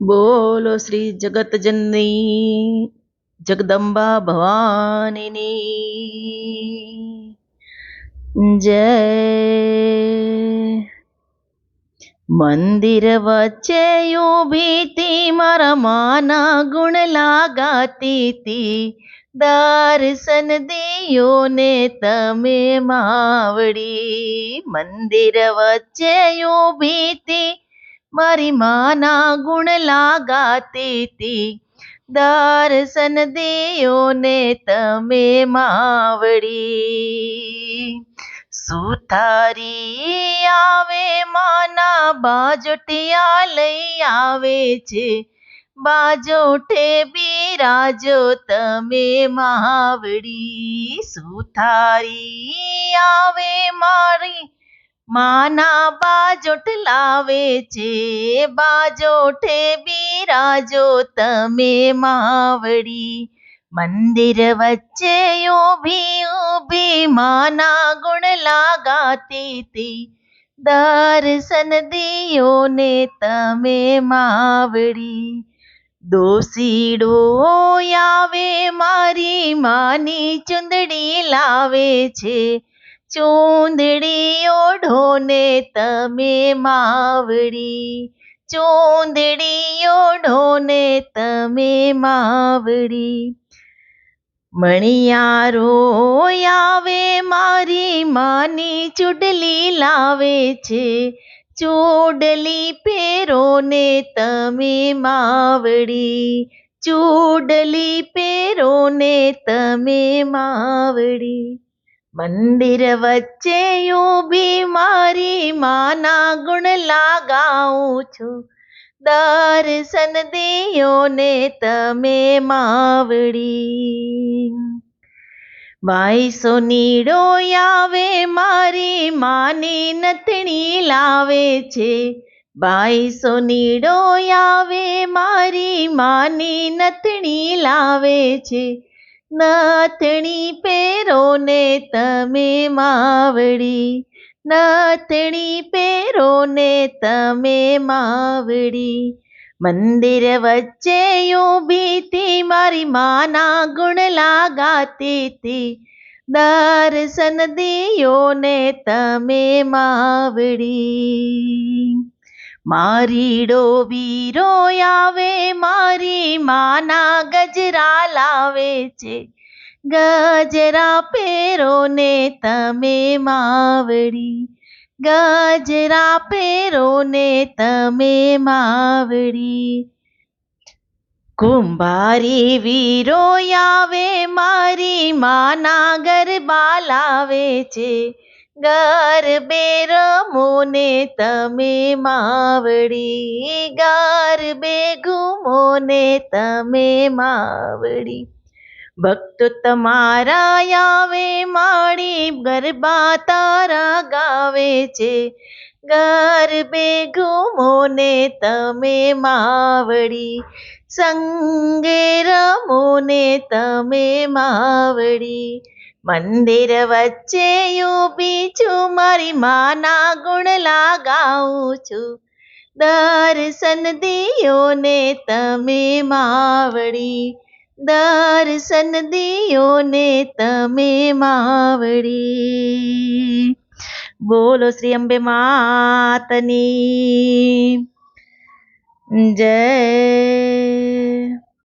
બોલો શ્રી જગત જનની જગદંબા ભવાનીની જય। મંદિર વચ્ચે ઊભી તી મારા માના ગુણ લાગાતી તી, દર્શન દિયો ને તમે માવડી। મંદિર વચ્ચે ઊભી તી મારી માના ગુણ લાગાતી તી, દર્શન દિયો ને તમે માવડી। સુથારી આવે માના બાજોટિયા લઈ આવે છે, બાજોઠે બિરાજો તમે માવડી। સુથારી આવે મારી માના બાજોટ લાવે છે, બાજોઠે બિરાજો તમે માવડી। મંદિર વચ્ચે ઊભી ઊભી માના ગુણ લાગાતી તી, દર્શન દિયો ને તમે માવડી। દોસીડો આવે મારી માની ચુંદડી લાવે છે, ચૂંદડી ઓઢો ને તમે માવડી। ચૂંદડી ઓઢો ને તમે માવડી। મણિયારો આવે મારી માની ચૂડલી લાવે છે, ચૂડલી પહેરો ને તમે માવડી। ચૂડલી પહેરો ને તમે માવડી। મંદિર વચ્ચે ઊભી મારી માના ગુણ લાગાવું છું, દર્શન દિયો ને તમે માવડી। બાઈસો નીડો આવે મારી માની નથણી લાવે છે, બાઈસો નીડો આવે મારી માની નથણી લાવે છે, નથણી પહેરો ને તમે માવડી। નથણી પહેરો ને તમે માવડી। મંદિર વચ્ચે ઊભી તી મારી માના ગુણ લાગાતી તી, દર્શન દિયો ને તમે માવડી। મારીડો વીરો આવે મારી માના ગજરા લાવે છે, ગજરા પહેરો ને તમે માવડી। ગજરા પહેરો ને તમે માવડી। કુંભારી વીરો આવે મારી માના ગરબા લાવે છે, ગરબે રમો ને તમે માવડી। ગરબે ઘૂમો ને તમે માવડી। ભક્તો તમારા આવે માડી ગરબા તારા ગાવે છે, ગરબે ઘૂમો ને તમે માવડી। સંગે રમો ને તમે માવડી। મંદિર વચ્ચે ઊભી છું મારી માના ગુણ લાગાવું છું, દર્શન દિયો ને તમે માવડી। દર્શન દિયો ને તમે માવડી। બોલો શ્રી અંબે માતની જય।